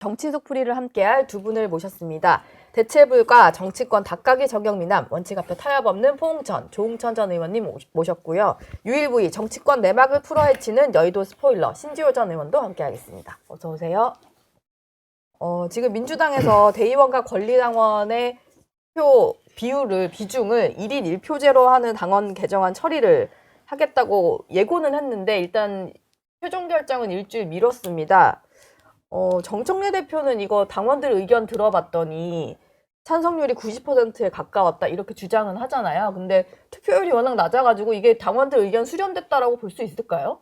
정치 속풀이를 함께할 두 분을 모셨습니다. 대체불가 정치권 닭가기 적용 미남 원칙 앞에 타협 없는 포옹천 조응천 전 의원님 모셨고요. 유일무이 정치권 내막을 풀어 헤치는 여의도 스포일러 신지호 전 의원도 함께하겠습니다. 어서 오세요. 지금 민주당에서 대의원과 권리당원의 표 비중을 1인 1표제로 하는 당원 개정안 처리를 하겠다고 예고는 했는데 일단 최종 결정은 일주일 미뤘습니다. 정청래 대표는 이거 당원들 의견 들어봤더니 찬성률이 90%에 가까웠다 이렇게 주장은 하잖아요. 근데 투표율이 워낙 낮아가지고 이게 당원들 의견 수렴됐다라고 볼 수 있을까요?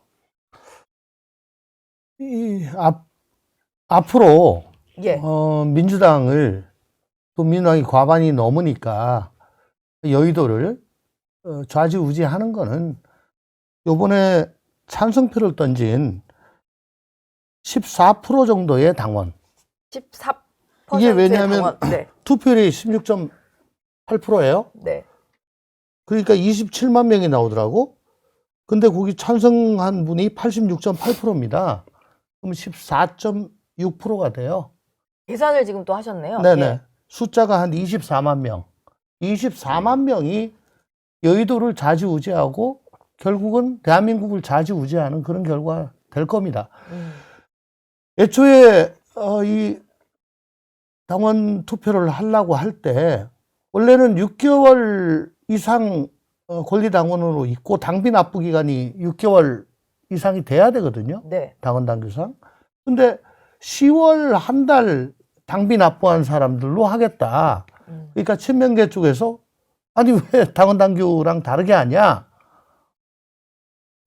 앞으로 예. 민주당이 과반이 넘으니까 여의도를 좌지우지하는 거는 요번에 찬성표를 던진 14% 정도의 당원. 14%의 이게 왜냐하면 당원. 네. 투표율이 16.8%예요. 네. 그러니까 27만 명이 나오더라고. 근데 거기 찬성한 분이 86.8%입니다. 그럼 14.6%가 돼요. 계산을 지금 또 하셨네요. 네네. 예. 숫자가 한 24만 명. 24만 명이 여의도를 좌지우지하고 결국은 대한민국을 좌지우지하는 그런 결과가 될 겁니다. 애초에 이 당원 투표를 하려고 할 때 원래는 6개월 이상 권리당원으로 있고 당비 납부 기간이 6개월 이상이 돼야 되거든요. 네. 당원 당규상. 근데 10월 한 달 당비 납부한 사람들로 하겠다. 그러니까 친명계 쪽에서 아니 왜 당원 당규랑 다르게 하냐?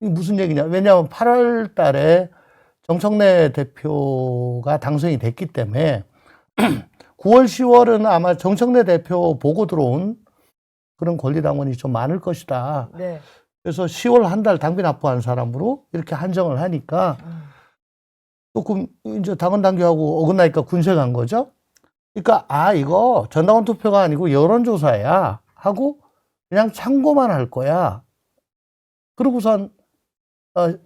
이게 무슨 얘기냐? 왜냐하면 8월 달에 정청래 대표가 당선이 됐기 때문에 9월, 10월은 아마 정청래 대표 보고 들어온 그런 권리당원이 좀 많을 것이다. 네. 그래서 10월 한 달 당비 납부한 사람으로 이렇게 한정을 하니까 조금 이제 당원 당규하고 어긋나니까 군색한 거죠. 그러니까 이거 전당원 투표가 아니고 여론조사야 하고 그냥 참고만 할 거야. 그러고선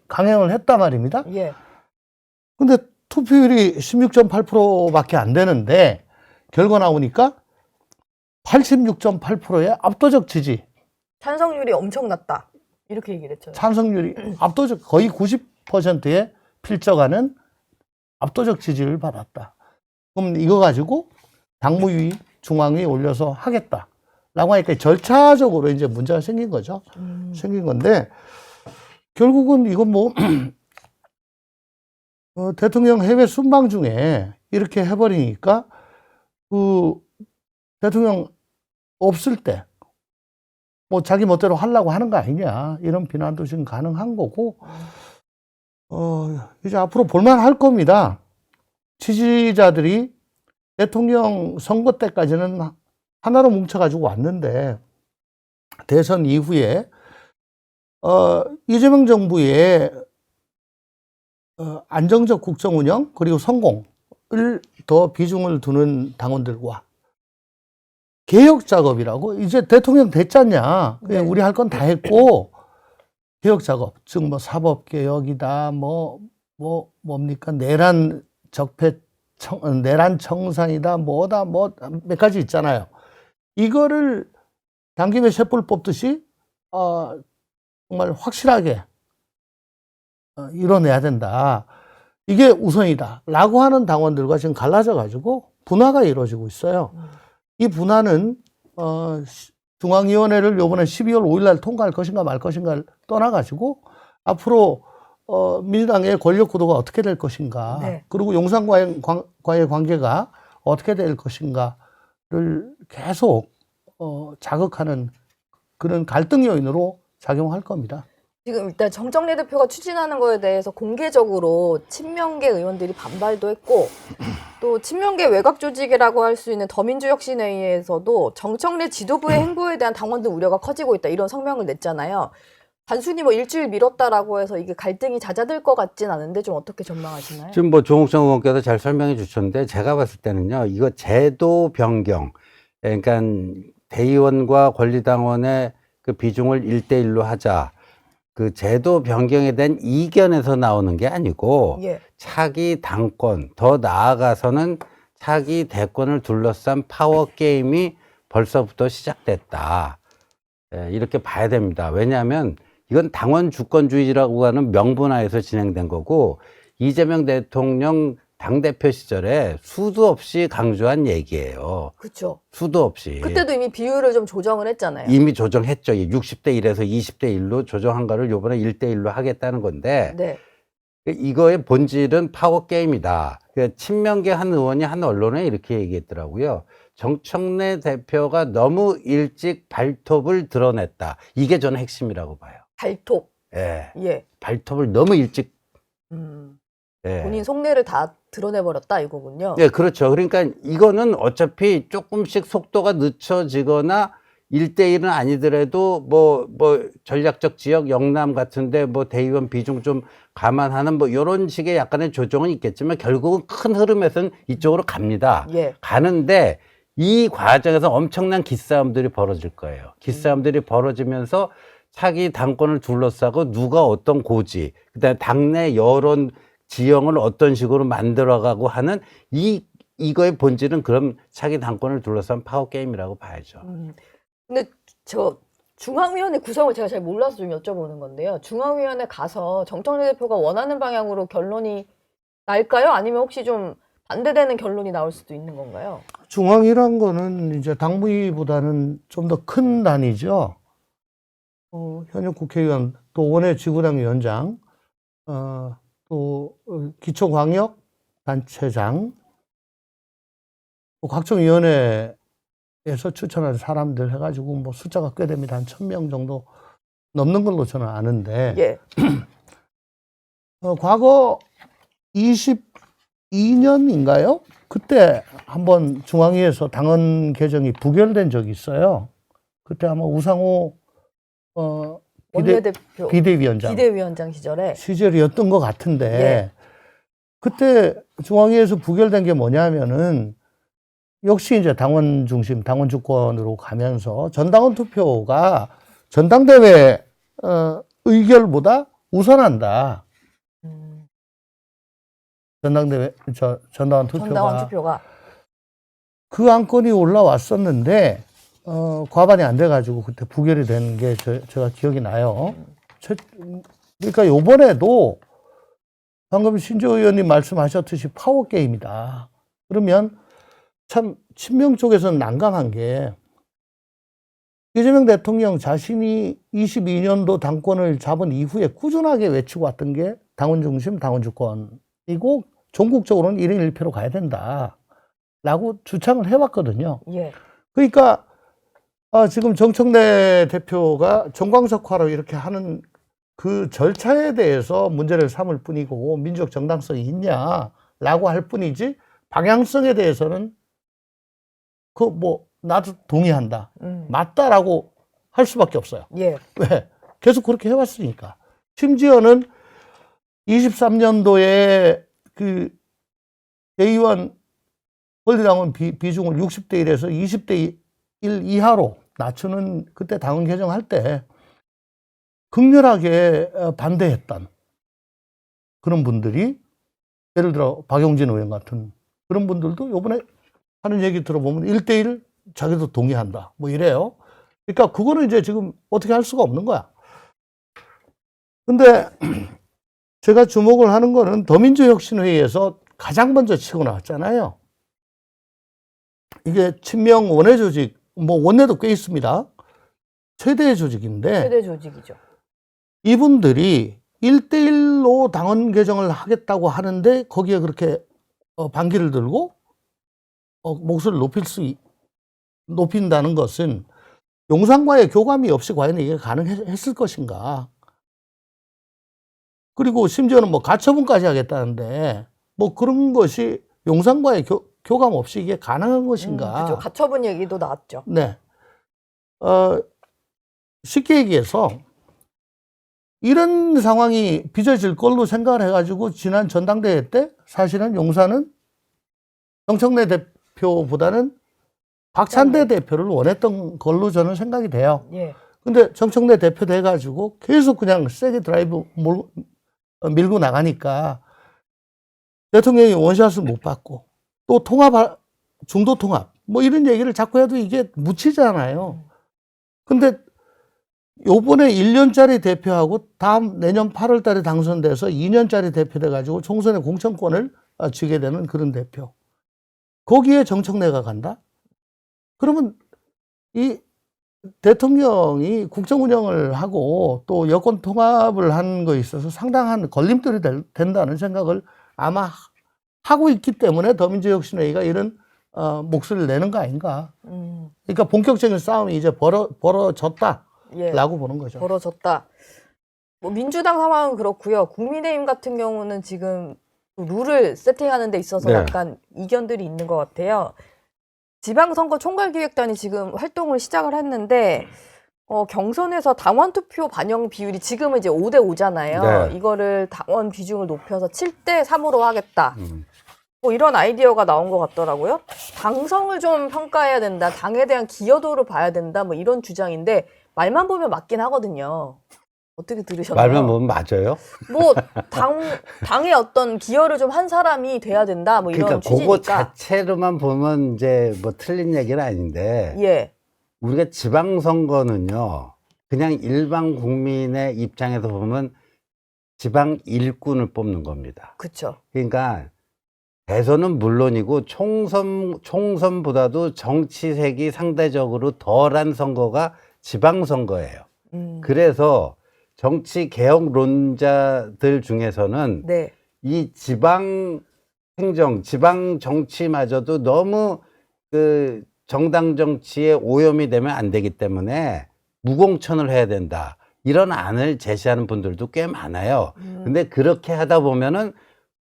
강행을 했단 말입니다. 예. 근데 투표율이 16.8%밖에 안 되는데 결과 나오니까 86.8%의 압도적 지지. 찬성률이 엄청 낮다. 이렇게 얘기를 했죠. 찬성률이 압도적 거의 90%에 필적하는 압도적 지지를 받았다. 그럼 이거 가지고 당무위 중앙위에 올려서 하겠다라고 하니까 절차적으로 이제 문제가 생긴 거죠. 생긴 건데 결국은 이건 뭐 대통령 해외 순방 중에 이렇게 해버리니까 그 대통령 없을 때 뭐 자기 멋대로 하려고 하는 거 아니냐 이런 비난도 지금 가능한 거고 이제 앞으로 볼만 할 겁니다. 지지자들이 대통령 선거 때까지는 하나로 뭉쳐가지고 왔는데 대선 이후에 이재명 정부의 안정적 국정 운영 그리고 성공을 더 비중을 두는 당원들과 개혁 작업이라고 이제 대통령 됐잖냐. 네. 우리 할 건 다 했고 개혁 작업 즉 뭐 사법 개혁이다 뭡니까 내란 청산이다 뭐다 뭐 몇 가지 있잖아요. 이거를 당김에 쇠불 뽑듯이 정말 확실하게 이뤄내야 된다. 이게 우선이다라고 하는 당원들과 지금 갈라져 가지고 분화가 이루어지고 있어요. 이 분화는 중앙위원회를 요번에 12월 5일 날 통과할 것인가 말 것인가를 떠나 가지고 앞으로 민주당의 권력 구도가 어떻게 될 것인가, 네. 그리고 용산과의 관계가 어떻게 될 것인가를 계속 자극하는 그런 갈등 요인으로 작용할 겁니다. 지금 일단 정청래 대표가 추진하는 거에 대해서 공개적으로 친명계 의원들이 반발도 했고 또 친명계 외곽 조직이라고 할 수 있는 더민주혁신회의에서도 정청래 지도부의 행보에 대한 당원들 우려가 커지고 있다 이런 성명을 냈잖아요. 단순히 뭐 일주일 미뤘다라고 해서 이게 갈등이 잦아들 것 같진 않은데 좀 어떻게 전망하시나요? 지금 뭐 조응천 의원께서 잘 설명해 주셨는데 제가 봤을 때는요, 이거 제도 변경, 그러니까 대의원과 권리당원의 그 비중을 1대1로 하자. 그 제도 변경에 대한 이견에서 나오는 게 아니고 예. 차기 당권, 더 나아가서는 차기 대권을 둘러싼 파워 게임이 벌써부터 시작됐다. 예, 이렇게 봐야 됩니다. 왜냐하면 이건 당원 주권주의라고 하는 명분하에서 진행된 거고, 이재명 대통령 당대표 시절에 수도 없이 강조한 얘기예요. 그렇죠. 수도 없이. 그때도 이미 비율을 좀 조정을 했잖아요. 이미 조정했죠. 60대 1에서 20대 1로 조정한 거를 요번에 1대 1로 하겠다는 건데, 네. 이거의 본질은 파워 게임이다. 친명계 한 의원이 한 언론에 이렇게 얘기했더라고요. 정청래 대표가 너무 일찍 발톱을 드러냈다. 이게 저는 핵심이라고 봐요. 발톱. 예. 예. 발톱을 너무 일찍. 예. 본인 속내를 다 드러내버렸다 이거군요. 예, 그렇죠. 그러니까 이거는 어차피 조금씩 속도가 늦춰지거나 1대1은 아니더라도 뭐 전략적 지역 영남 같은데 뭐 대의원 비중 좀 감안하는 뭐 이런 식의 약간의 조정은 있겠지만 결국은 큰 흐름에서는 이쪽으로 갑니다. 예. 가는데 이 과정에서 엄청난 기싸움들이 벌어질 거예요. 기싸움들이 벌어지면서 차기 당권을 둘러싸고 누가 어떤 고지, 그다음에 당내 여론 지형을 어떤 식으로 만들어가고 하는 이거의 본질은 그럼 차기 당권을 둘러싼 파워 게임이라고 봐야죠. 근데 저 중앙위원회 구성을 제가 잘 몰라서 좀 여쭤보는 건데요. 중앙위원회 가서 정청래 대표가 원하는 방향으로 결론이 날까요? 아니면 혹시 좀 반대되는 결론이 나올 수도 있는 건가요? 중앙이란 거는 이제 당무위보다는 좀 더 큰 단위죠. 현역 국회의원, 또 원외 지구당 위원장, 또 기초광역 단체장, 또 각종 위원회에서 추천한 사람들 해가지고 뭐 숫자가 꽤 됩니다. 한 1000명 정도 넘는 걸로 저는 아는데, 예. 과거 22년인가요? 그때 한번 중앙위에서 당헌 개정이 부결된 적이 있어요. 그때 아마 우상호 원내대표 비대위원장 비대위원장 시절에 시절이었던 것 같은데, 예. 그때 중앙위에서 부결된 게 뭐냐면은 역시 이제 당원 중심, 당원 주권으로 가면서 전당원 투표가 전당대회 의결보다 우선한다. 전당원 투표가 그 안건이 올라왔었는데 과반이 안 돼가지고 그때 부결이 된 게 제가 기억이 나요. 그러니까 요번에도 방금 신조 의원님 말씀하셨듯이 파워게임이다. 그러면 참 친명 쪽에서는 난감한 게 이재명 대통령 자신이 22년도 당권을 잡은 이후에 꾸준하게 외치고 왔던 게 당원 중심, 당원 주권이고 전국적으로는 1인 1표로 가야 된다라고 주창을 해왔거든요. 예. 그러니까 지금 정청래 대표가 정광석화로 이렇게 하는 그 절차에 대해서 문제를 삼을 뿐이고 민주적 정당성이 있냐라고 할 뿐이지 방향성에 대해서는 나도 동의한다. 맞다라고 할 수밖에 없어요. 예. 왜? 계속 그렇게 해왔으니까. 심지어는 23년도에 그 대의원 권리당원 비중을 60대 1에서 20대 1 이하로 낮추는 그때 당원 개정할 때 극렬하게 반대했던 그런 분들이 예를 들어 박용진 의원 같은 그런 분들도 이번에 하는 얘기 들어보면 1대1 자기도 동의한다. 뭐 이래요. 그러니까 그거는 이제 지금 어떻게 할 수가 없는 거야. 근데 제가 주목을 하는 거는 더민주혁신회의에서 가장 먼저 치고 나왔잖아요. 이게 친명 원외 조직, 뭐 원내도 꽤 있습니다. 최대 조직인데 최대 조직이죠. 이분들이 1대1로 당원 개정을 하겠다고 하는데 거기에 그렇게 반기를 들고 목소리를 높인다는 것은 용산과의 교감이 없이 과연 이게 가능했을 것인가. 그리고 심지어는 뭐 가처분까지 하겠다는데 뭐 그런 것이 용산과의 교감 없이 이게 가능한 것인가. 그렇죠. 가처분 얘기도 나왔죠. 네. 쉽게 얘기해서 이런 상황이 빚어질 걸로 생각을 해가지고 지난 전당대회 때 사실은 용산은 정청래 대표보다는 박찬대 대표를 원했던 걸로 저는 생각이 돼요. 예. 근데 정청래 대표 돼가지고 계속 그냥 세게 드라이브 밀고 나가니까 대통령이 원샷을 못 받고 또 통합, 중도 통합 뭐 이런 얘기를 자꾸 해도 이게 묻히잖아요. 근데 요번에 1년짜리 대표하고 다음 내년 8월 달에 당선돼서 2년짜리 대표 돼가지고 총선의 공천권을 쥐게 되는 그런 대표. 거기에 정청래가 간다? 그러면 이 대통령이 국정 운영을 하고 또 여권 통합을 하는 거에 있어서 상당한 걸림돌이 된다는 생각을 아마 하고 있기 때문에 더민주혁신회의가 이런 목소리를 내는 거 아닌가. 그러니까 본격적인 싸움이 이제 벌어졌다라고 예. 보는 거죠. 벌어졌다. 뭐 민주당 상황은 그렇고요. 국민의힘 같은 경우는 지금 룰을 세팅하는 데 있어서 네. 약간 이견들이 있는 것 같아요. 지방선거 총괄기획단이 지금 활동을 시작을 했는데 경선에서 당원 투표 반영 비율이 지금은 이제 5대 5잖아요. 네. 이거를 당원 비중을 높여서 7대 3으로 하겠다. 뭐 이런 아이디어가 나온 것 같더라고요. 당성을 좀 평가해야 된다. 당에 대한 기여도를 봐야 된다. 뭐 이런 주장인데 말만 보면 맞긴 하거든요. 어떻게 들으셨나요? 말만 보면 맞아요. 뭐 당의 어떤 기여를 좀 한 사람이 돼야 된다. 뭐 이런 그러니까 그거 취지니까. 자체로만 보면 이제 뭐 틀린 얘기는 아닌데 예. 우리가 지방선거는요 그냥 일반 국민의 입장에서 보면 지방 일꾼을 뽑는 겁니다. 그렇죠. 그러니까 대선은 물론이고 총선보다도 정치색이 상대적으로 덜한 선거가 지방선거예요. 그래서 정치 개혁론자들 중에서는 네. 이 지방 행정, 지방 정치마저도 너무 그 정당 정치에 오염이 되면 안 되기 때문에 무공천을 해야 된다. 이런 안을 제시하는 분들도 꽤 많아요. 근데 그렇게 하다 보면은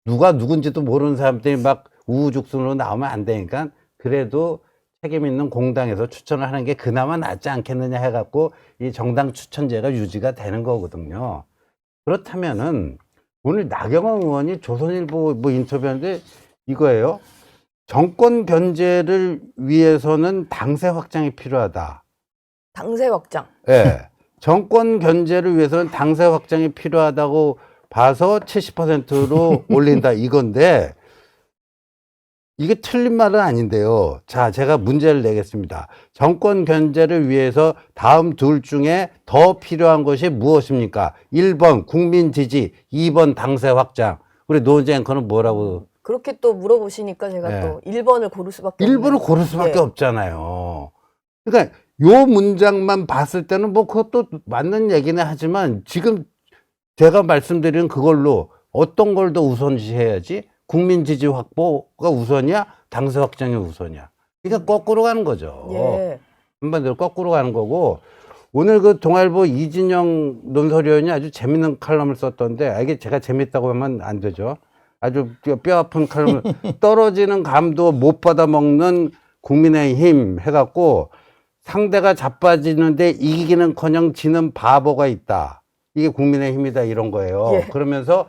누가 누군지도 모르는 사람들이 막 우후죽순으로 나오면 안 되니까 그래도 책임 있는 공당에서 추천을 하는 게 그나마 낫지 않겠느냐 해갖고 이 정당 추천제가 유지가 되는 거거든요. 그렇다면은 오늘 나경원 의원이 조선일보 뭐 인터뷰하는데 이거예요. 정권 견제를 위해서는 당세 확장이 필요하다. 당세 확장. 예. 정권 견제를 위해서는 당세 확장이 필요하다고 봐서 70%로 올린다 이건데 이게 틀린 말은 아닌데요. 자, 제가 문제를 내겠습니다. 정권 견제를 위해서 다음 둘 중에 더 필요한 것이 무엇입니까? 1번 국민 지지, 2번 당세 확장. 우리 노은재 앵커는 뭐라고? 그렇게 또 물어보시니까 제가 네. 또 1번을 고를 수밖에 1번을 없네요. 고를 수밖에 예. 없잖아요. 그러니까 요 문장만 봤을 때는 뭐 그것도 맞는 얘기는 하지만 지금 제가 말씀드리는 그걸로 어떤 걸 더 우선시해야지? 국민 지지 확보가 우선이야? 당세 확장이 우선이야? 그러니까 거꾸로 가는 거죠. 예. 한반도로 거꾸로 가는 거고 오늘 그 동아일보 이진영 논설위원이 아주 재밌는 칼럼을 썼던데 이게 제가 재밌다고 하면 안 되죠. 아주 뼈 아픈 칼럼을 떨어지는 감도 못 받아먹는 국민의힘 해갖고 상대가 자빠지는데 이기기는커녕 지는 바보가 있다. 이게 국민의힘이다 이런 거예요. 예. 그러면서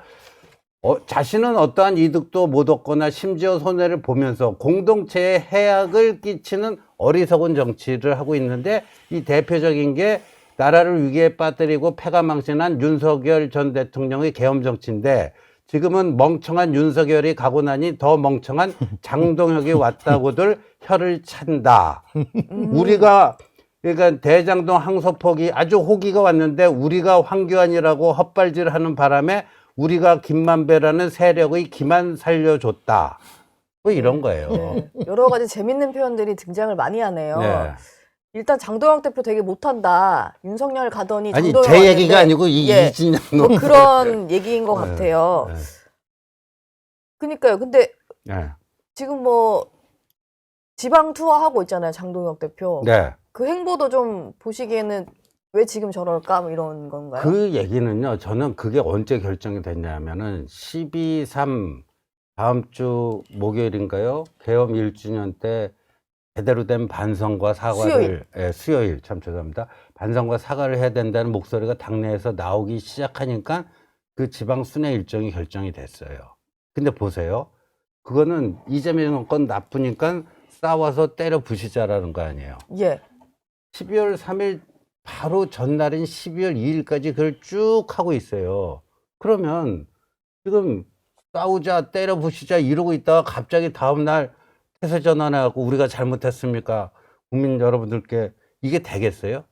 자신은 어떠한 이득도 못 얻거나 심지어 손해를 보면서 공동체에 해악을 끼치는 어리석은 정치를 하고 있는데 이 대표적인 게 나라를 위기에 빠뜨리고 패가망신한 윤석열 전 대통령의 계엄 정치인데 지금은 멍청한 윤석열이 가고 나니 더 멍청한 장동혁이 왔다고들 혀를 찬다. 우리가 그러니까 대장동 항소폭이 아주 호기가 왔는데 우리가 황교안이라고 헛발질하는 바람에 우리가 김만배라는 세력의 기만 살려줬다. 뭐 이런 거예요. 네. 여러 가지 재밌는 표현들이 등장을 많이 하네요. 네. 일단 장동영 대표 되게 못한다. 윤석열 가더니 아니 장동영 제 얘기가 왔는데 아니고 예. 이진영 뭐 그런 얘기인 것 네. 같아요. 네. 그러니까요. 근데 네. 지금 뭐 지방 투어 하고 있잖아요. 장동영 대표. 네. 그 행보도 좀 보시기에는 왜 지금 저럴까 뭐 이런 건가요? 그 얘기는요. 저는 그게 언제 결정이 됐냐면은 12.3 다음 주 목요일인가요? 계엄 1주년 때 제대로 된 반성과 사과를 수요일. 예, 수요일 참 죄송합니다. 반성과 사과를 해야 된다는 목소리가 당내에서 나오기 시작하니까 그 지방 순회 일정이 결정이 됐어요. 근데 보세요. 그거는 이재명 건 나쁘니까 싸워서 때려 부시자라는 거 아니에요. 예. 12월 3일 바로 전날인 12월 2일까지 그걸 쭉 하고 있어요. 그러면 지금 싸우자, 때려 부시자 이러고 있다가 갑자기 다음날 태세 전환하고 우리가 잘못했습니까? 국민 여러분들께 이게 되겠어요?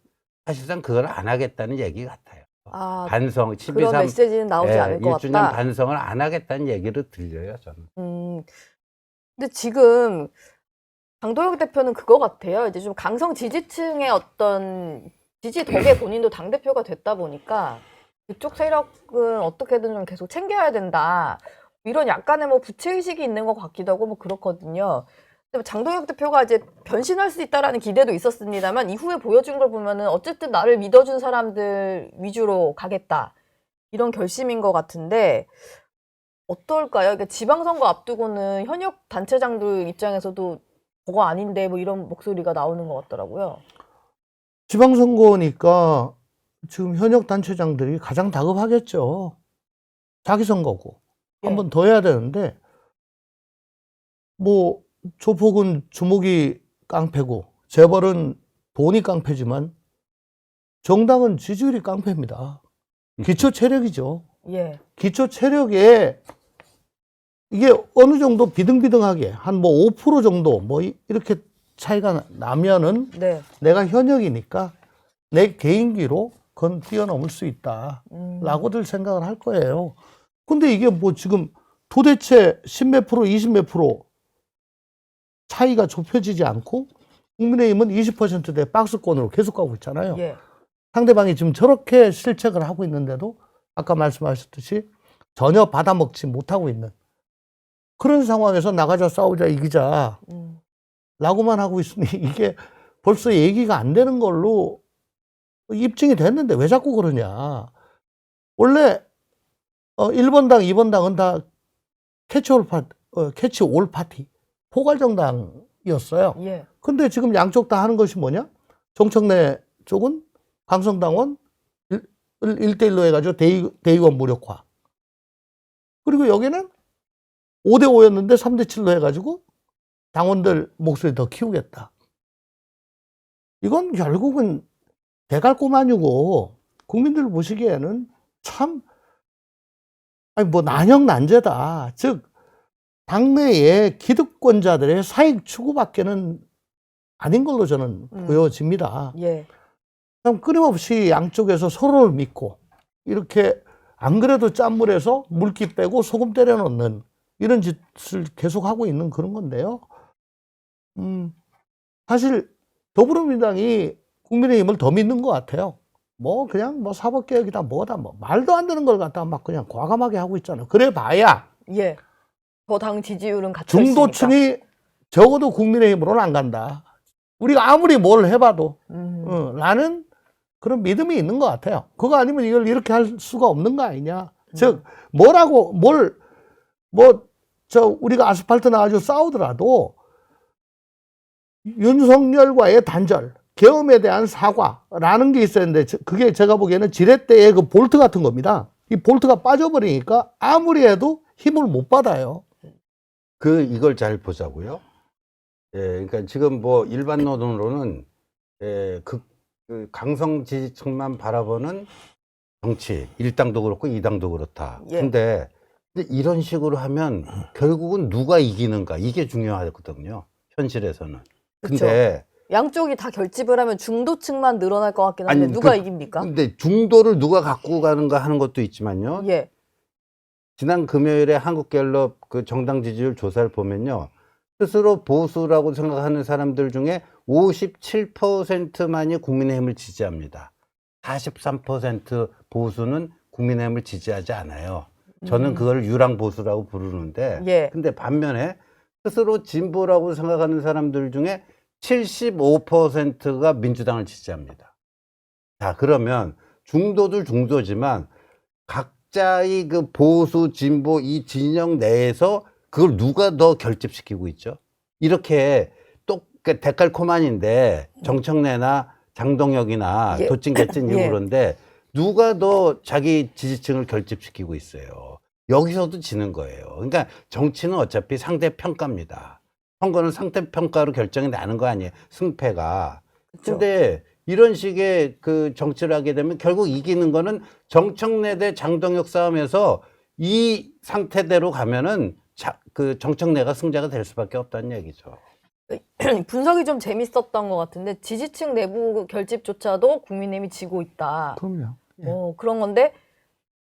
사실상 그걸 안 하겠다는 얘기 같아요. 아, 반성, 그런 12.3 메시지는 나오지 않을 것 1주년 같다. 반성을 안 하겠다는 얘기를 들려요, 저는. 근데 지금 장도혁 대표는 그거 같아요. 이제 좀 강성 지지층의 어떤 지지 덕에 본인도 당대표가 됐다 보니까 그쪽 세력은 어떻게든 좀 계속 챙겨야 된다. 이런 약간의 뭐 부채의식이 있는 것 같기도 하고 뭐 그렇거든요. 근데 장도혁 대표가 이제 변신할 수 있다라는 기대도 있었습니다만 이후에 보여준 걸 보면은 어쨌든 나를 믿어준 사람들 위주로 가겠다. 이런 결심인 것 같은데 어떨까요? 그러니까 지방선거 앞두고는 현역 단체장들 입장에서도 저거 아닌데 뭐 이런 목소리가 나오는 것 같더라고요. 지방선거니까 지금 현역 단체장들이 가장 다급하겠죠. 자기 선거고. 예. 한 번 더 해야 되는데, 뭐, 조폭은 주먹이 깡패고, 재벌은 돈이 깡패지만, 정당은 지지율이 깡패입니다. 기초 체력이죠. 예. 기초 체력에 이게 어느 정도 비등비등하게 한 뭐 5% 정도 뭐 이렇게 차이가 나면은 네. 내가 현역이니까 내 개인기로 그건 뛰어넘을 수 있다. 라고들 생각을 할 거예요. 근데 이게 뭐 지금 도대체 10몇 프로, 20몇 프로 차이가 좁혀지지 않고 국민의힘은 20%대 박스권으로 계속 가고 있잖아요. 예. 상대방이 지금 저렇게 실책을 하고 있는데도 아까 말씀하셨듯이 전혀 받아먹지 못하고 있는 그런 상황에서 나가자 싸우자 이기자 라고만 하고 있으니 이게 벌써 얘기가 안 되는 걸로 입증이 됐는데 왜 자꾸 그러냐. 원래 1번당, 2번당은 다 캐치올 파티, 포괄정당이었어요. 예. 근데 지금 양쪽 다 하는 것이 뭐냐? 정청래 쪽은 강성당원 1대1로 해가지고 대의원 무력화. 그리고 여기는 5대5였는데 3대7로 해가지고 당원들 목소리 더 키우겠다. 이건 결국은 대갈꼬마니고 국민들 보시기에는 참, 아니 뭐 난영난제다. 즉, 당내의 기득권자들의 사익 추구밖에는 아닌 걸로 저는 보여집니다. 예. 그럼 끊임없이 양쪽에서 서로를 믿고 이렇게 안 그래도 짠물에서 물기 빼고 소금 때려 넣는 이런 짓을 계속하고 있는 그런 건데요. 사실 더불어민주당이 국민의힘을 더 믿는 것 같아요. 뭐 그냥 뭐 사법개혁이다 뭐다 뭐 말도 안 되는 걸 갖다가 막 그냥 과감하게 하고 있잖아요. 그래 봐야 예. 더 당 지지율은 갖춰 있으니까. 중도층이 적어도 국민의힘으로는 안 간다. 우리가 아무리 뭘 해봐도 라는 그런 믿음이 있는 것 같아요. 그거 아니면 이걸 이렇게 할 수가 없는 거 아니냐. 즉 우리가 아스팔트 나가지고 싸우더라도 윤석열과의 단절, 계엄에 대한 사과라는 게 있었는데 그게 제가 보기에는 지렛대의 그 볼트 같은 겁니다. 이 볼트가 빠져버리니까 아무리 해도 힘을 못 받아요. 이걸 잘 보자고요. 예, 그러니까 지금 뭐 일반론으로는 그 강성 지지층만 바라보는 정치, 1당도 그렇고 2당도 그렇다. 예. 근데 이런 식으로 하면 결국은 누가 이기는가 이게 중요하거든요. 현실에서는. 근데 양쪽이 다 결집을 하면 중도층만 늘어날 것 같긴 한데 아니, 누가 이깁니까? 근데 중도를 누가 갖고 가는가 하는 것도 있지만요. 예. 지난 금요일에 한국갤럽 그 정당 지지율 조사를 보면요. 스스로 보수라고 생각하는 사람들 중에 57%만이 국민의힘을 지지합니다. 43% 보수는 국민의힘을 지지하지 않아요. 저는 그걸 유랑 보수라고 부르는데, 예. 근데 반면에 스스로 진보라고 생각하는 사람들 중에 75%가 민주당을 지지합니다. 자, 그러면 중도도 중도지만 각자의 그 보수, 진보 이 진영 내에서 그걸 누가 더 결집시키고 있죠? 이렇게 데칼코마니인데 정청래나 장동혁이나 예. 도찐개찐 예. 그런데 누가 더 자기 지지층을 결집시키고 있어요. 여기서도 지는 거예요. 그러니까 정치는 어차피 상대평가입니다. 선거는 상대평가로 결정이 나는 거 아니에요. 승패가. 그쵸. 근데 이런 식의 그 정치를 하게 되면 결국 이기는 거는 정청래 대 장동혁 싸움에서 이 상태대로 가면은 그 정청래가 승자가 될 수밖에 없다는 얘기죠. 분석이 좀 재밌었던 것 같은데 지지층 내부 결집조차도 국민의힘이 지고 있다. 그럼요. 예. 그런 건데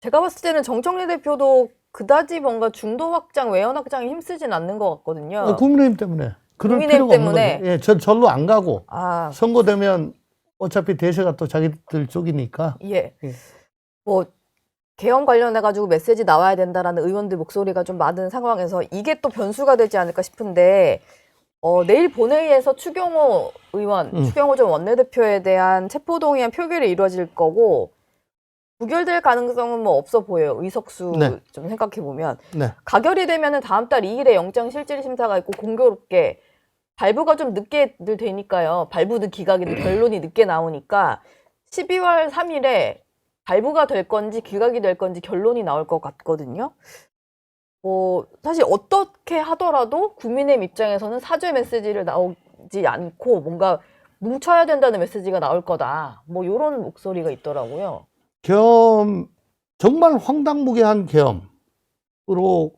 제가 봤을 때는 정청래 대표도 그다지 뭔가 중도 확장, 외연 확장에 힘쓰진 않는 것 같거든요. 국민의힘 때문에. 그럴 국민의힘 필요가 없는 때문에. 거죠. 예, 절로 안 가고 아, 선거 되면 어차피 대세가 또 자기들 쪽이니까. 예. 예. 뭐 개헌 관련해가지고 메시지 나와야 된다라는 의원들 목소리가 좀 많은 상황에서 이게 또 변수가 되지 않을까 싶은데 내일 본회의에서 추경호 의원, 추경호 전 원내대표에 대한 체포동의안 표결이 이루어질 거고 부결될 가능성은 뭐 없어 보여요. 의석수 네. 좀 생각해 보면 네. 가결이 되면은 다음 달 2일에 영장 실질 심사가 있고 공교롭게 발부가 좀 늦게 늘 되니까요. 발부든 기각이든 결론이 늦게 나오니까 12월 3일에 발부가 될 건지 기각이 될 건지 결론이 나올 것 같거든요. 사실 어떻게 하더라도 국민의힘 입장에서는 사죄 메시지를 나오지 않고 뭔가 뭉쳐야 된다는 메시지가 나올 거다. 뭐 이런 목소리가 있더라고요. 계엄, 정말 황당무계한 계엄으로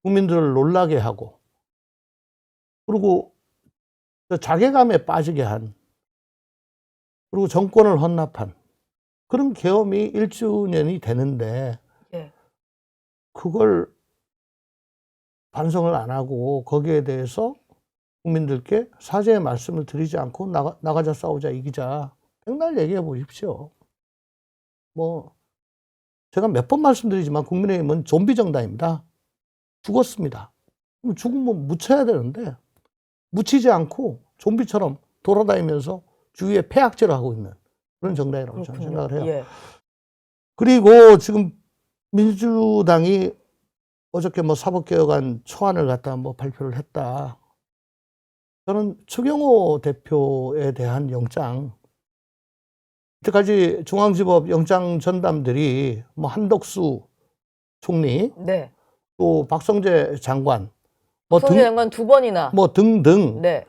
국민들을 놀라게 하고, 그리고 자괴감에 빠지게 한, 그리고 정권을 헌납한 그런 계엄이 1주년이 되는데, 예. 그걸 반성을 안 하고 거기에 대해서 국민들께 사죄의 말씀을 드리지 않고 나가자 싸우자 이기자 백날 얘기해 보십시오. 제가 몇 번 말씀드리지만 국민의힘은 좀비 정당입니다. 죽었습니다. 그럼 죽으면 묻혀야 되는데 묻히지 않고 좀비처럼 돌아다니면서 주위에 폐악질을 하고 있는 그런 정당이라고 저는 생각을 해요. 예. 그리고 지금 민주당이 어저께 사법개혁안 초안을 갖다 발표를 했다. 저는 추경호 대표에 대한 영장, 이때까지 중앙지법 영장 전담들이 한덕수 총리, 네. 또 박성재 장관, 박성재 장관 두 번이나. 등등 네.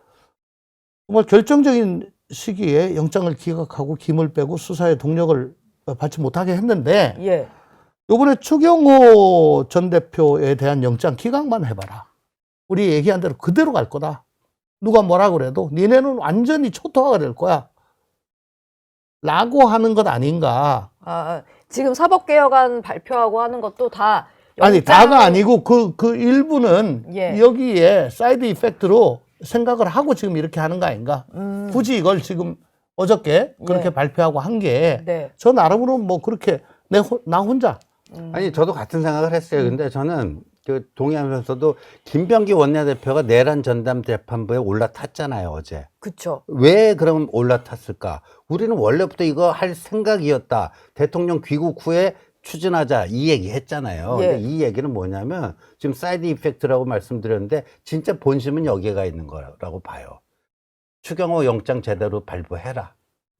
정말 결정적인 시기에 영장을 기각하고 김을 빼고 수사에 동력을 받지 못하게 했는데 예. 이번에 추경호 전 대표에 대한 영장 기각만 해봐라. 우리 얘기한 대로 그대로 갈 거다. 누가 뭐라 그래도 니네는 완전히 초토화가 될 거야. 라고 하는 것 아닌가. 지금 사법개혁안 발표하고 하는 것도 다 아니, 다가 아니고 그 일부는 예. 여기에 사이드 이펙트로 생각을 하고 지금 이렇게 하는 거 아닌가. 굳이 이걸 지금 어저께 그렇게 예. 발표하고 한 게 네. 저 나름으로 그렇게 나 혼자. 아니 저도 같은 생각을 했어요. 근데 저는 동의하면서도 김병기 원내대표가 내란 전담 재판부에 올라탔잖아요, 어제. 그쵸. 왜 그럼 올라탔을까? 우리는 원래부터 이거 할 생각이었다. 대통령 귀국 후에 추진하자 이 얘기 했잖아요. 예. 근데 이 얘기는 뭐냐면 지금 사이드 이펙트라고 말씀드렸는데 진짜 본심은 여기가 있는 거라고 봐요. 추경호 영장 제대로 발부해라.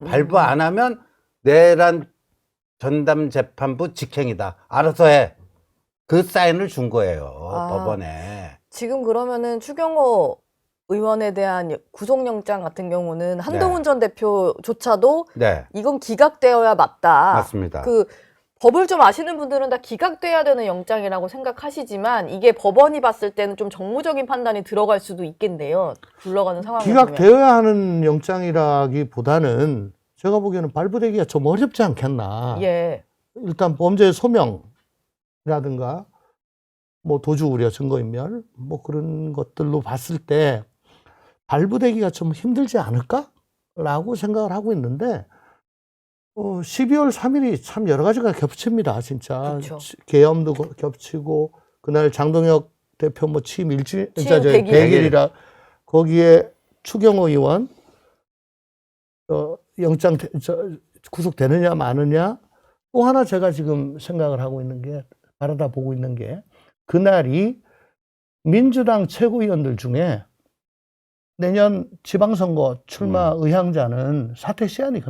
발부 안 하면 내란 전담 재판부 직행이다. 알아서 해. 그 사인을 준 거예요. 법원에. 지금 그러면은 추경호 의원에 대한 구속영장 같은 경우는 한동훈 전 대표조차도 네. 이건 기각되어야 맞다. 맞습니다. 법을 좀 아시는 분들은 다 기각돼야 되는 영장이라고 생각하시지만 이게 법원이 봤을 때는 좀 정무적인 판단이 들어갈 수도 있겠네요. 굴러가는 상황을 보면. 기각되어야 하는 영장이라기보다는 제가 보기에는 발부되기가 좀 어렵지 않겠나. 예. 일단 범죄 소명이라든가 도주 우려 증거인멸 그런 것들로 봤을 때 발부되기가 좀 힘들지 않을까라고 생각을 하고 있는데 12월 3일이 참 여러 가지가 겹칩니다. 진짜. 그쵸. 계엄도 겹치고 그날 장동혁 대표 취임 100일. 100일이라 거기에 추경호 의원 영장 구속되느냐 마느냐. 또 하나 제가 지금 생각을 하고 있는 게 바라다 보고 있는 게 그날이 민주당 최고위원들 중에 내년 지방선거 출마 의향자는 사퇴 시한이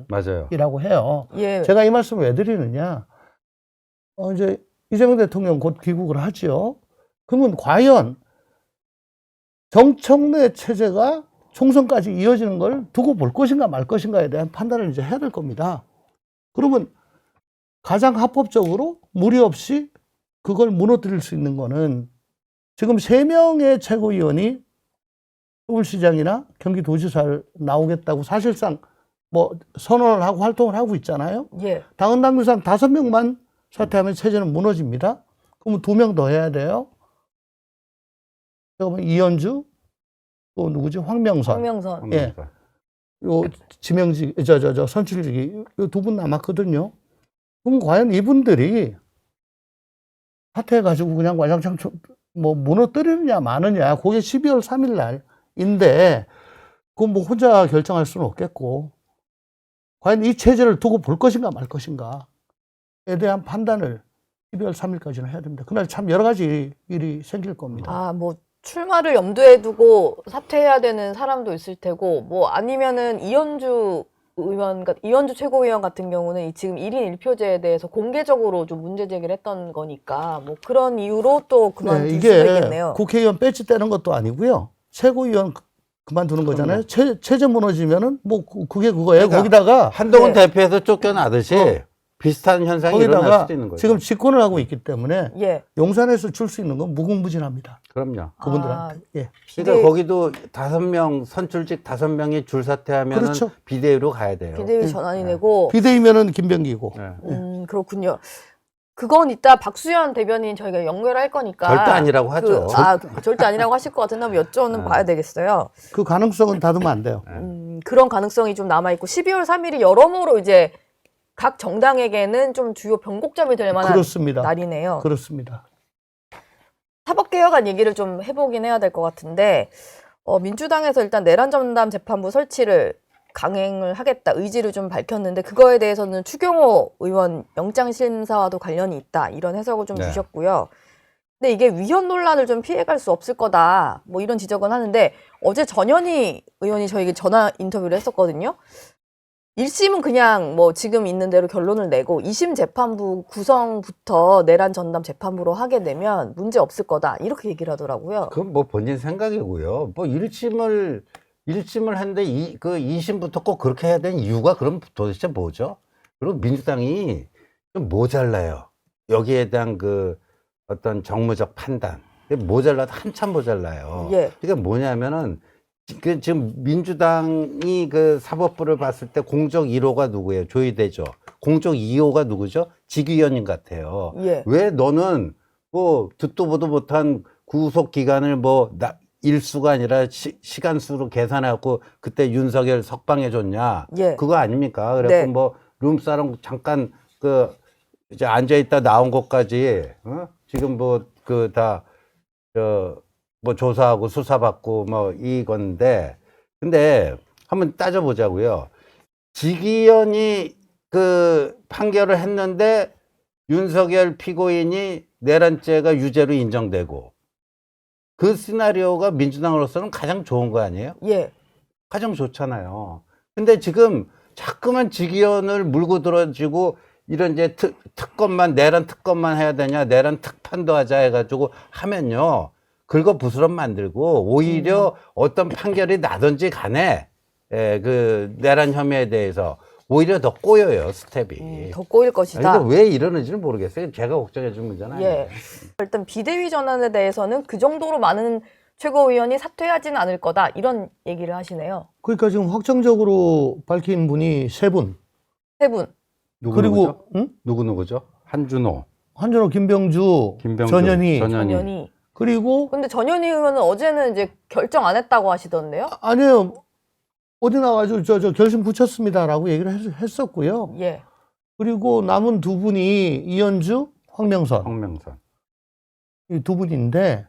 맞아요. 그날이라고 해요. 예. 제가 이 말씀을 왜 드리느냐. 이제 이재명 대통령 곧 귀국을 하지요. 그러면 과연 정청래 체제가 총선까지 이어지는 걸 두고 볼 것인가 말 것인가에 대한 판단을 이제 해야 될 겁니다. 그러면 가장 합법적으로 무리 없이 그걸 무너뜨릴 수 있는 거는 지금 3명의 최고위원이 서울시장이나 경기도지사를 나오겠다고 사실상 뭐 선언을 하고 활동을 하고 있잖아요. 예. 당헌 당규상 5명만 사퇴하면 체제는 무너집니다. 그러면 2명 더 해야 돼요. 그러면 이현주, 또 누구지? 황명선. 황명선. 예. 요 지명직, 선출직이 요 2분 남았거든요. 그럼 과연 이분들이 사퇴해가지고 그냥 와장창 뭐 무너뜨리느냐 마느냐, 그게 12월 3일 날인데, 그건 뭐 혼자 결정할 수는 없겠고, 과연 이 체제를 두고 볼 것인가 말 것인가에 대한 판단을 12월 3일까지는 해야 됩니다. 그날 참 여러 가지 일이 생길 겁니다. 아, 뭐 출마를 염두에 두고 사퇴해야 되는 사람도 있을 테고, 뭐 아니면은 이현주 최고위원 같은 경우는 이 지금 1인 1표제에 대해서 공개적으로 좀 문제 제기를 했던 거니까, 뭐 그런 이유로 또 그만둘 수도 이게 있겠네요. 국회의원 배지 떼는 것도 아니고요. 최고위원 그만두는 거잖아요. 체제 무너지면은 뭐 그게 그거예요. 그러니까 거기다가 한동훈 네. 대표에서 쫓겨나듯이 비슷한 현상이 일어날 거기다가 수도 있는 거죠. 지금 집권을 하고 있기 때문에 예. 용산에서 줄 수 있는 건 무궁무진합니다. 그럼요. 그분들한테. 예. 그러니까 거기도 5명 선출직 5명이 줄 사퇴하면 그렇죠. 비대위로 가야 돼요. 비대위 전환이 되고, 비대위면은 김병기고. 네. 그렇군요. 그건 이따 박수현 대변인 저희가 연결할 거니까. 절대 아니라고 하죠. 절대 아니라고 하실 것 같은데 한번 여쭤는 봐야 되겠어요. 그 가능성은 닫으면 안 돼요. 그런 가능성이 좀 남아있고, 12월 3일이 여러모로 이제 각 정당에게는 좀 주요 변곡점이 될 만한 그렇습니다. 날이네요. 그렇습니다. 사법개혁안 얘기를 좀 해보긴 해야 될 것 같은데, 민주당에서 일단 내란 전담 재판부 설치를 강행을 하겠다 의지를 좀 밝혔는데, 그거에 대해서는 추경호 의원 영장심사와도 관련이 있다 이런 해석을 좀 네. 주셨고요. 근데 이게 위헌 논란을 좀 피해갈 수 없을 거다 뭐 이런 지적은 하는데, 어제 전현희 의원이 저에게 전화 인터뷰를 했었거든요. 1심은 그냥 뭐 지금 있는 대로 결론을 내고 2심 재판부 구성부터 내란 전담 재판부로 하게 되면 문제 없을 거다 이렇게 얘기를 하더라고요. 그건 뭐 본인 생각이고요. 뭐 1심을 했는데 그 2심부터 꼭 그렇게 해야 되는 이유가 그럼 도대체 뭐죠? 그리고 민주당이 좀 모자라요. 여기에 대한 그 어떤 정무적 판단. 모자라도 한참 모자라요. 예. 그러니까 뭐냐면은 그 지금 민주당이 그 사법부를 봤을 때 공적 1호가 누구예요? 조희대죠. 공적 2호가 누구죠? 직위원님 같아요. 예. 왜 너는 뭐 듣도 보도 못한 구속 기간을 뭐 일수가 아니라 시간 수로 계산해갖고 그때 윤석열 석방해 줬냐? 예. 그거 아닙니까? 그래서 네. 뭐 룸사롱 잠깐 그 이제 앉아 있다 나온 것까지 지금 뭐 그 다 뭐 조사하고 수사받고 뭐 이건데, 근데 한번 따져보자고요. 직위원이 그 판결을 했는데 윤석열 피고인이 내란죄가 유죄로 인정되고, 그 시나리오가 민주당으로서는 가장 좋은 거 아니에요? 예. 가장 좋잖아요. 근데 지금 자꾸만 직위원을 물고 들어지고 이런 이제 특검만, 내란 특검만 해야 되냐, 내란 특판도 하자 해가지고 하면요, 긁어부스럼 만들고 오히려 어떤 판결이 나든지 간에 그 내란 혐의에 대해서 오히려 더 꼬여요, 스텝이. 더 꼬일 것이다. 그러니까 왜 이러는지는 모르겠어요. 제가 걱정해 준 문제는 아니에요. 예. 일단 비대위 전환에 대해서는 그 정도로 많은 최고위원이 사퇴하지는 않을 거다 이런 얘기를 하시네요. 그러니까 지금 확정적으로 밝힌 분이 3분. 3분. 그리고 누구죠? 한준호, 한준호, 김병주, 전현희. 전현희. 그리고 근데 전현희 의원은 어제는 이제 결정 안 했다고 하시던데요? 아니에요. 어디 나가지고 저 결심 붙였습니다라고 얘기를 했었고요. 예. 그리고 남은 2분이 이현주, 황명선. 이 2분인데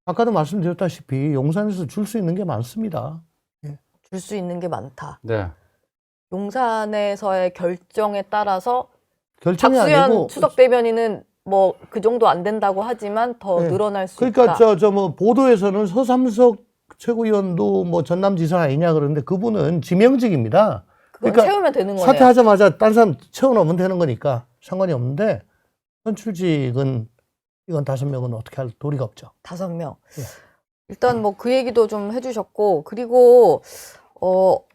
아까도 말씀드렸다시피 용산에서 줄 수 있는 게 많습니다. 줄 수 있는 게 많다. 네. 용산에서의 결정에 따라서 결정이 박수현 아니고 수석 대변인은 뭐 그 정도 안 된다고 하지만 더 네. 늘어날 수 그러니까 있다. 뭐 보도에서는 서삼석 최고위원도 뭐 전남지사 아니냐 그러는데 그분은 지명직입니다. 그건 그러니까 채우면 되는 거네요. 사퇴하자마자 딴 사람 채워넣으면 되는 거니까 상관이 없는데, 선출직은 이건 5명은 어떻게 할 도리가 없죠. 5명. 예. 일단 뭐 그 얘기도 좀 해주셨고, 그리고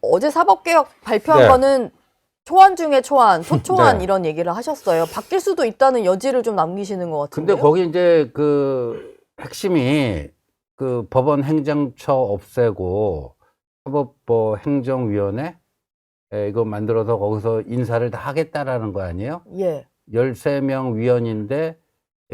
어제 사법개혁 발표한 네. 거는 초안 중에 초안, 초초안 네. 이런 얘기를 하셨어요. 바뀔 수도 있다는 여지를 좀 남기시는 것 같은데요. 근데 거기 이제 그 핵심이 그 법원 행정처 없애고 사법부 행정위원회 이거 만들어서 거기서 인사를 다 하겠다라는 거 아니에요? 예. 13명 위원인데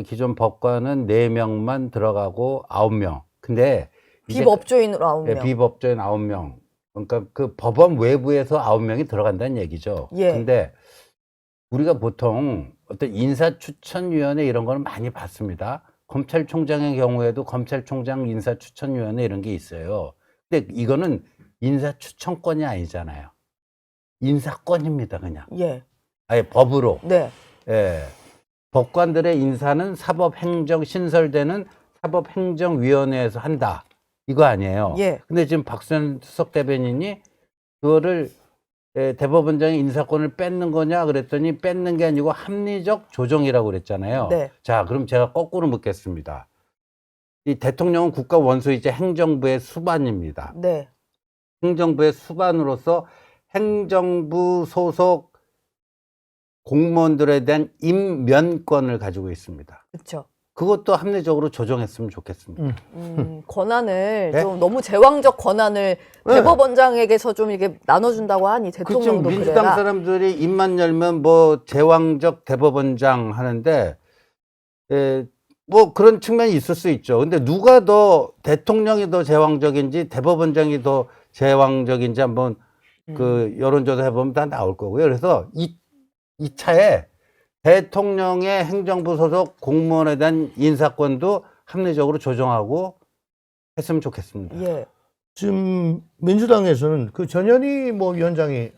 기존 법관은 4명만 들어가고 9명. 근데 이제 비법조인으로 9명. 비법조인 9명. 그러니까 그 법원 외부에서 9명이 들어간다는 얘기죠. 예. 근데 우리가 보통 어떤 인사추천위원회 이런 거는 많이 봤습니다. 검찰총장의 경우에도 검찰총장 인사추천위원회 이런 게 있어요. 근데 이거는 인사추천권이 아니잖아요. 인사권입니다, 그냥. 예. 아예 법으로. 네. 예. 법관들의 인사는 사법행정 신설되는 사법행정위원회에서 한다. 이거 아니에요. 예. 근데 지금 박수현 수석 대변인이 그거를 대법원장의 인사권을 뺏는 거냐 그랬더니 뺏는 게 아니고 합리적 조정이라고 그랬잖아요. 네. 자, 그럼 제가 거꾸로 묻겠습니다. 이 대통령은 국가 원수이자 행정부의 수반입니다. 네. 행정부의 수반으로서 행정부 소속 공무원들에 대한 임면권을 가지고 있습니다. 그렇죠. 그것도 합리적으로 조정했으면 좋겠습니다. 권한을 네? 좀 너무 제왕적 권한을 대법원장에게서 좀 이렇게 나눠준다고 하니 그 지금 대통령도 민주당 그래라. 사람들이 입만 열면 뭐 제왕적 대법원장 하는데 뭐 그런 측면이 있을 수 있죠. 근데 누가 더 대통령이 더 제왕적인지 대법원장이 더 제왕적인지 한번 그 여론조사 해보면 다 나올 거고요. 그래서 이 차에 대통령의 행정부 소속 공무원에 대한 인사권도 합리적으로 조정하고 했으면 좋겠습니다. 예. 지금 민주당에서는 그 전현희 뭐 위원장이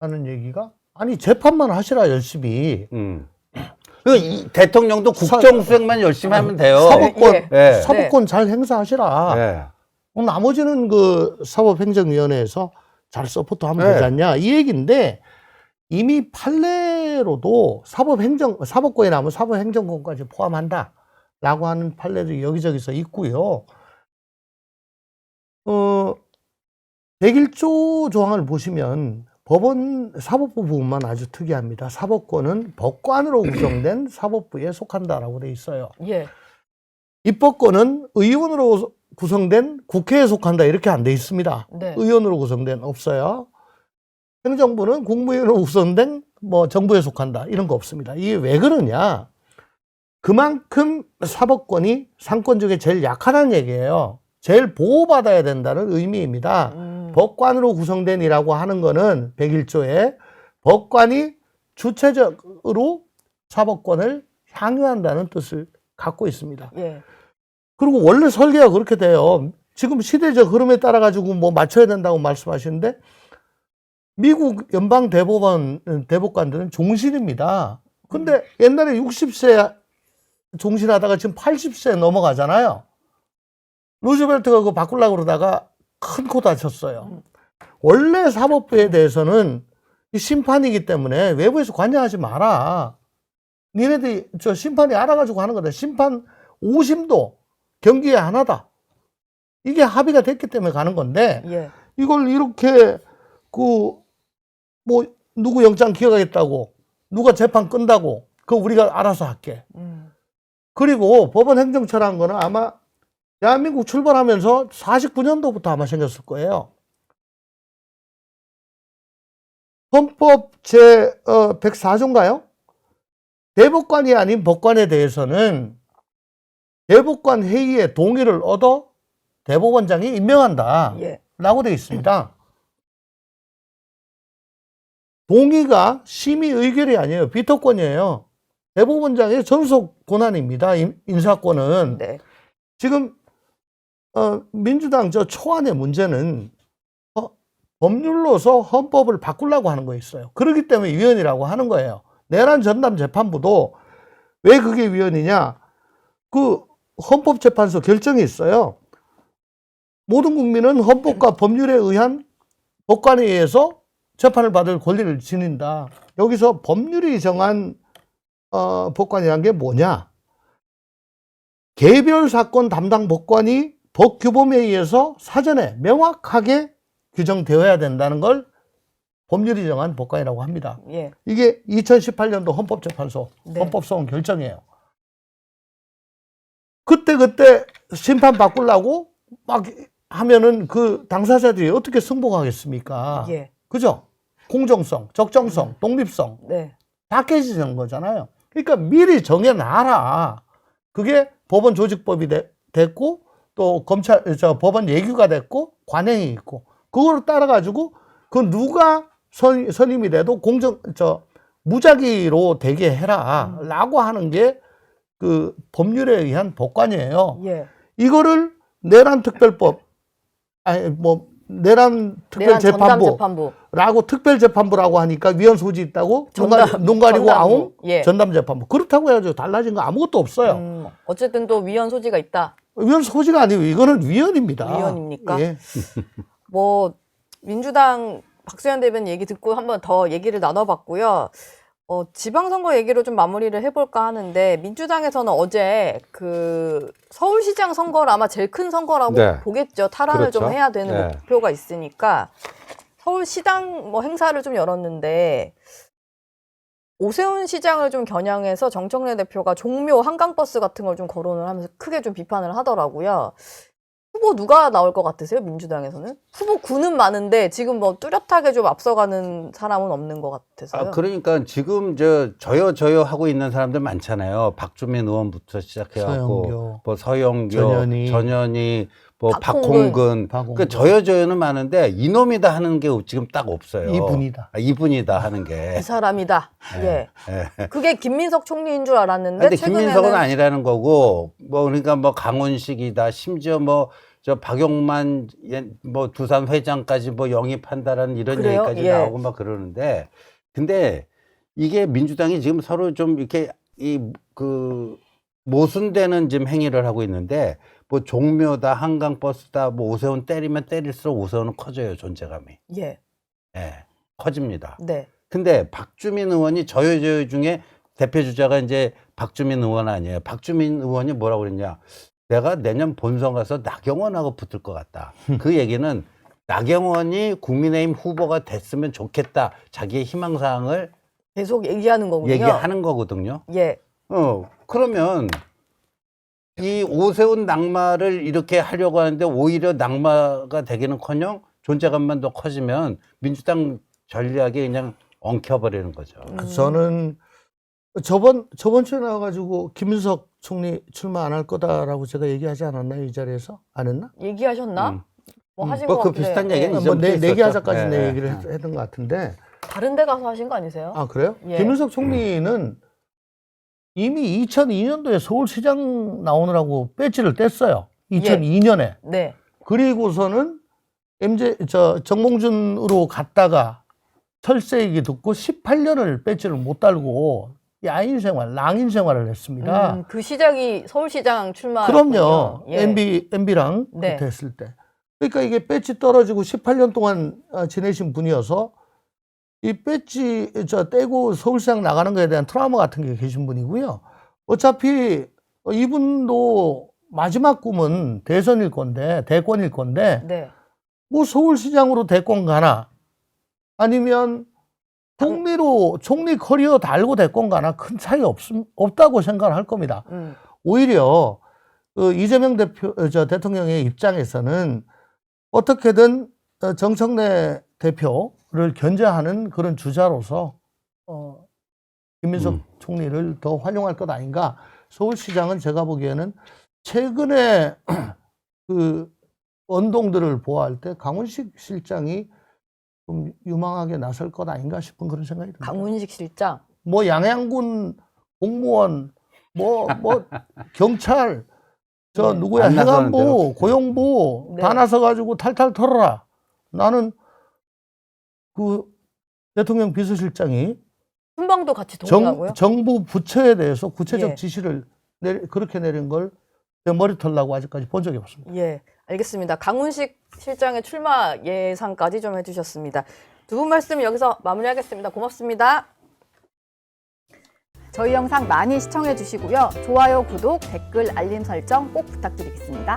하는 얘기가 아니 재판만 하시라 열심히 이 대통령도 국정수행만 열심히 하면 돼요. 사법권 예. 사법권 잘 행사하시라. 예. 나머지는 그 사법행정위원회에서 잘 서포트하면 네. 되지 않냐 이 얘기인데 이미 판례로도 사법권이 나오면 사법행정권까지 포함한다라고 하는 판례도 여기저기서 있고요. 101조 조항을 보시면 법원 사법부 부분만 아주 특이합니다. 사법권은 법관으로 구성된 사법부에 속한다라고 돼 있어요. 예. 입법권은 의원으로 구성된 국회에 속한다 이렇게 안 돼 있습니다. 네. 의원으로 구성된 없어요. 행정부는 국무위원으로 구성된 뭐 정부에 속한다 이런 거 없습니다. 이게 왜 그러냐? 그만큼 사법권이 상권 중에 제일 약하다는 얘기예요. 제일 보호받아야 된다는 의미입니다. 법관으로 구성된이라고 하는 거는 101조에 법관이 주체적으로 사법권을 향유한다는 뜻을 갖고 있습니다. 예. 그리고 원래 설계가 그렇게 돼요. 지금 시대적 흐름에 따라 가지고 뭐 맞춰야 된다고 말씀하시는데 미국 연방 대법원 대법관들은 종신입니다. 근데 옛날에 60세 종신하다가 지금 80세 넘어가잖아요. 루즈벨트가 그거 바꾸려고 그러다가 큰 코 다쳤어요. 원래 사법부에 대해서는 심판이기 때문에 외부에서 관여하지 마라. 니네들이 저 심판이 알아가지고 하는 거다. 심판 5심도 경기에 하나다. 이게 합의가 됐기 때문에 가는 건데 예. 이걸 이렇게 뭐 누구 영장 기각하겠다고 누가 재판 끈다고 그거 우리가 알아서 할게. 그리고 법원 행정처라는 거는 아마 대한민국 출발하면서 49년도부터 아마 생겼을 거예요. 헌법 제 104조인가요? 대법관이 아닌 법관에 대해서는 대법관 회의의 동의를 얻어 대법원장이 임명한다 예. 라고 되어 있습니다. 동의가 심의 의결이 아니에요. 비토권이에요. 대법원장의 전속 권한입니다. 인사권은. 네. 지금 민주당 저 초안의 문제는 법률로서 헌법을 바꾸려고 하는 거 있어요. 그렇기 때문에 위헌이라고 하는 거예요. 내란 전담 재판부도 왜 그게 위헌이냐? 그 헌법재판소 결정이 있어요. 모든 국민은 헌법과 법률에 의한 법관에 의해서 재판을 받을 권리를 지닌다. 여기서 법률이 정한 법관이란 게 뭐냐? 개별 사건 담당 법관이 법규범에 의해서 사전에 명확하게 규정되어야 된다는 걸 법률이 정한 법관이라고 합니다. 예. 이게 2018년도 헌법재판소 네. 헌법소원 결정이에요. 그때 심판 바꾸려고 막 하면은 그 당사자들이 어떻게 승복하겠습니까? 예. 그죠? 공정성, 적정성, 독립성 네. 다 깨지는 거잖아요. 그러니까 미리 정해놔라. 그게 법원 조직법이 됐고 또 법원 예규가 됐고 관행이 있고 그거를 따라가지고 그 누가 선임이 돼도 무작위로 되게 해라라고 하는 게 그 법률에 의한 법관이에요. 예. 이거를 내란 특별법 내란 특별재판부라고 특별재판부라고 하니까 위헌 소지 있다고 눈 가리고 아웅 예. 전담재판부 그렇다고 해야죠. 달라진 거 아무것도 없어요. 어쨌든 또 위헌 소지가 있다. 위헌 소지가 아니고 이거는 위헌입니다. 위헌입니까? 예. 뭐 민주당 박수현 대변인 얘기 듣고 한번 더 얘기를 나눠봤고요. 지방선거 얘기로 좀 마무리를 해볼까 하는데 민주당에서는 어제 그 서울시장 선거를 아마 제일 큰 선거라고 네. 보겠죠. 탈환을 그렇죠. 좀 해야 되는 네. 목표가 있으니까 서울시당 뭐 행사를 좀 열었는데 오세훈 시장을 좀 겨냥해서 정청래 대표가 종묘 한강버스 같은 걸 좀 거론을 하면서 크게 좀 비판을 하더라고요. 후보 누가 나올 것 같으세요? 민주당에서는? 후보 구는 많은데 지금 뭐 뚜렷하게 좀 앞서가는 사람은 없는 것 같아서요. 그러니까 지금 저요 하고 있는 사람들 많잖아요. 박주민 의원부터 시작해갖고 서영교, 뭐 서영교, 전현희, 뭐 박홍근. 박홍근. 그 저요는 많은데 이놈이다 하는 게 지금 딱 없어요. 이분이다 하는 게. 이 사람이다. 예. 그게 김민석 총리인 줄 알았는데 근데 최근에는 김민석은 아니라는 거고, 뭐 그러니까 뭐 강훈식이다. 심지어 뭐 박용만 뭐 두산 회장까지 뭐 영입한다라는 이런 그래요? 얘기까지 예. 나오고 막 그러는데, 근데 이게 민주당이 지금 서로 좀 이렇게 모순되는 지금 행위를 하고 있는데, 뭐 종묘다, 한강버스다, 뭐 오세훈 때리면 때릴수록 오세훈은 커져요, 존재감이. 예. 예, 커집니다. 네. 근데 박주민 의원이 저요 중에 대표 주자가 이제 박주민 의원 아니에요. 박주민 의원이 뭐라고 그랬냐? 내가 내년 본선 가서 나경원하고 붙을 것 같다. 그 얘기는 나경원이 국민의힘 후보가 됐으면 좋겠다. 자기의 희망사항을 계속 얘기하는 거군요. 얘기하는 거거든요. 예. 그러면 이 오세훈 낙마를 이렇게 하려고 하는데 오히려 낙마가 되기는커녕 존재감만 더 커지면 민주당 전략이 그냥 엉켜버리는 거죠. 저는 저번 주에 나와가지고 김민석 총리 출마 안 할 거다라고 제가 얘기하지 않았나요? 이 자리에서? 안 했나? 얘기하셨나? 뭐 하신 뭐 것 그 같은데. 비슷한 얘기는 예. 이제 뭐 내기하자까지 있었죠. 내 예, 얘기를 예. 했던 것 같은데. 다른 데 가서 하신 거 아니세요? 아, 그래요? 예. 김민석 총리는 이미 2002년도에 서울시장 나오느라고 배지를 뗐어요. 2002년에. 네. 그리고서는 정몽준으로 갔다가 철새 얘기 듣고 18년을 배지를 못 달고 야인 생활, 낭인 생활을 했습니다. 그 시작이 서울시장 출마. 그럼요. 예. MB랑 네. 그때 했을 때. 그러니까 이게 배지 떨어지고 18년 동안 지내신 분이어서 이 배지 떼고 서울시장 나가는 거에 대한 트라우마 같은 게 계신 분이고요. 어차피 이분도 마지막 꿈은 대선일 건데, 대권일 건데, 네. 뭐 서울시장으로 대권 가나, 아니면 총리 커리어 달고 대권 가나 큰 차이 없다고 생각을 할 겁니다. 오히려 이재명 대통령의 입장에서는 어떻게든 정청래 대표를 견제하는 그런 주자로서 김민석 총리를 더 활용할 것 아닌가. 서울시장은 제가 보기에는 최근에 그 언동들을 보아할 때 강훈식 실장이 좀 유망하게 나설 것 아닌가 싶은 그런 생각이 듭니다. 강훈식 실장. 뭐 양양군 공무원, 뭐 경찰, 누구야 안 나서는데요. 행안부, 고용부 네. 다 나서가지고 탈탈 털어라. 나는 그 대통령 비서실장이 순방도 같이 동행하고요. 정부 부처에 대해서 구체적 예. 지시를 그렇게 내린 걸 내 머리 털라고 아직까지 본 적이 없습니다. 예, 알겠습니다. 강훈식 실장의 출마 예상까지 좀 해주셨습니다. 두 분 말씀 여기서 마무리하겠습니다. 고맙습니다. 저희 영상 많이 시청해 주시고요. 좋아요, 구독, 댓글, 알림 설정 꼭 부탁드리겠습니다.